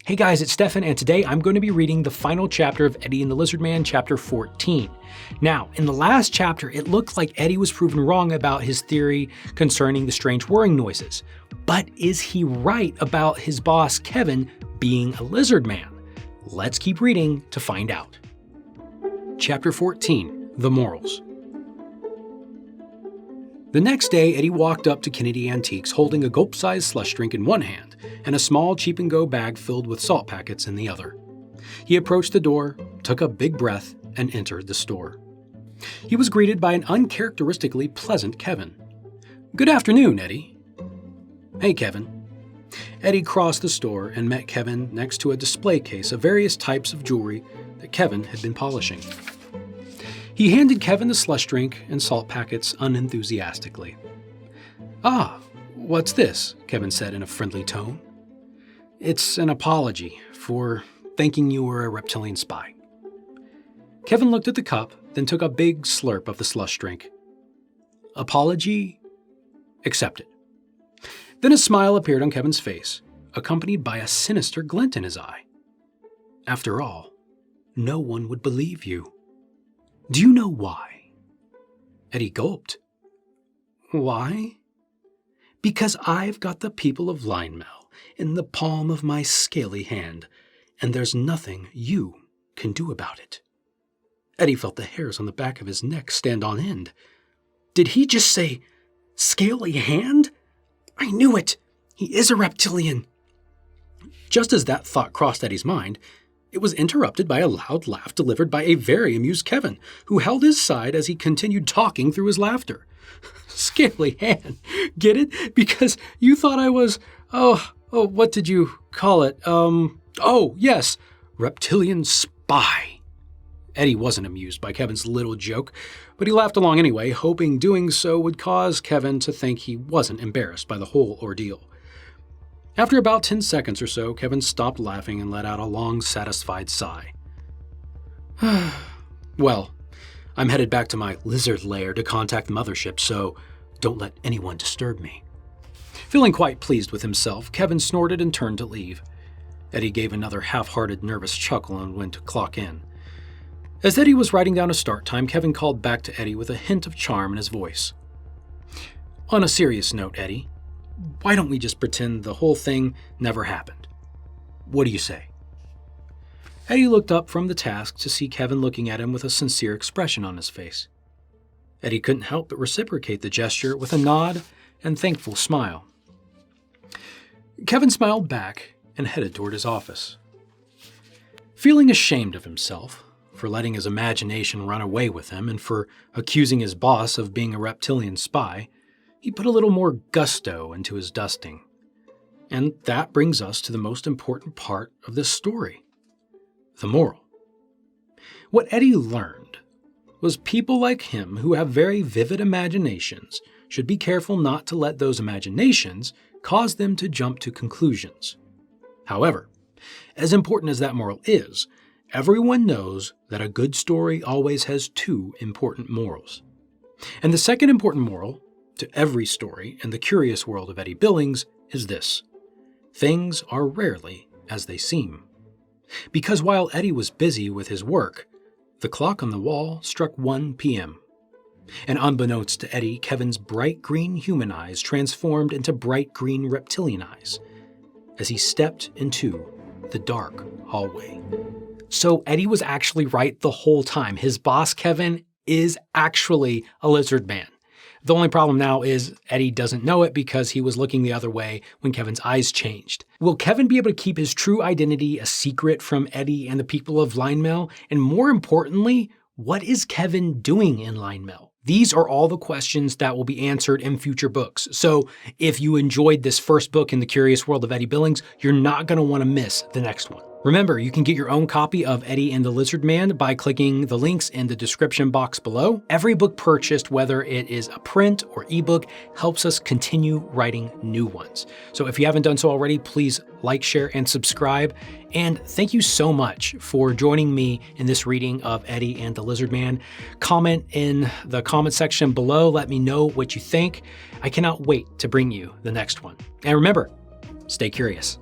Hey guys, it's Stefan, and today I'm going to be reading the final chapter of Eddie and the Lizard Man, chapter 14. Now, in the last chapter, it looked like Eddie was proven wrong about his theory concerning the strange whirring noises. But is he right about his boss, Kevin, being a lizard man? Let's keep reading to find out. Chapter 14, The Morals. The next day, Eddie walked up to Kennedy Antiques holding a gulp-sized slush drink in one hand and a small cheap-and-go bag filled with salt packets in the other. He approached the door, took a big breath, and entered the store. He was greeted by an uncharacteristically pleasant Kevin. "Good afternoon, Eddie." "Hey, Kevin." Eddie crossed the store and met Kevin next to a display case of various types of jewelry that Kevin had been polishing. He handed Kevin the slush drink and salt packets unenthusiastically. "Ah, what's this?" Kevin said in a friendly tone. "It's an apology for thinking you were a reptilian spy." Kevin looked at the cup, then took a big slurp of the slush drink. "Apology accepted." Then a smile appeared on Kevin's face, accompanied by a sinister glint in his eye. "After all, no one would believe you. Do you know why?" Eddie gulped. "Why?" "Because I've got the people of Linemell in the palm of my scaly hand, and there's nothing you can do about it." Eddie felt the hairs on the back of his neck stand on end. Did he just say, scaly hand? I knew it! He is a reptilian! Just as that thought crossed Eddie's mind, it was interrupted by a loud laugh delivered by a very amused Kevin, who held his side as he continued talking through his laughter. "Scaly hand, get it? Because you thought I was, what did you call it? Yes, reptilian spy." Eddie wasn't amused by Kevin's little joke, but he laughed along anyway, hoping doing so would cause Kevin to think he wasn't embarrassed by the whole ordeal. After about 10 seconds or so, Kevin stopped laughing and let out a long, satisfied sigh. "Well, I'm headed back to my lizard lair to contact the mothership, so don't let anyone disturb me." Feeling quite pleased with himself, Kevin snorted and turned to leave. Eddie gave another half-hearted, nervous chuckle and went to clock in. As Eddie was writing down a start time, Kevin called back to Eddie with a hint of charm in his voice. "On a serious note, Eddie, why don't we just pretend the whole thing never happened? What do you say?" Eddie looked up from the task to see Kevin looking at him with a sincere expression on his face. Eddie couldn't help but reciprocate the gesture with a nod and thankful smile. Kevin smiled back and headed toward his office. Feeling ashamed of himself for letting his imagination run away with him and for accusing his boss of being a reptilian spy, he put a little more gusto into his dusting. And that brings us to the most important part of this story, the moral. What Eddie learned was people like him who have very vivid imaginations should be careful not to let those imaginations cause them to jump to conclusions. However, as important as that moral is, everyone knows that a good story always has two important morals. And the second important moral to every story in the curious world of Eddie Billings is this: things are rarely as they seem. Because while Eddie was busy with his work, the clock on the wall struck 1 p.m. And unbeknownst to Eddie, Kevin's bright green human eyes transformed into bright green reptilian eyes as he stepped into the dark hallway. So Eddie was actually right the whole time. His boss, Kevin, is actually a lizard man. The only problem now is Eddie doesn't know it because he was looking the other way when Kevin's eyes changed. Will Kevin be able to keep his true identity a secret from Eddie and the people of Linemell? And more importantly, what is Kevin doing in Linemell? These are all the questions that will be answered in future books. So if you enjoyed this first book in the curious world of Eddie Billings, you're not going to want to miss the next one. Remember, you can get your own copy of Eddie and the Lizard Man by clicking the links in the description box below. Every book purchased, whether it is a print or ebook, helps us continue writing new ones. So if you haven't done so already, please like, share, and subscribe. And thank you so much for joining me in this reading of Eddie and the Lizard Man. Comment in the comment section below. Let me know what you think. I cannot wait to bring you the next one. And remember, stay curious.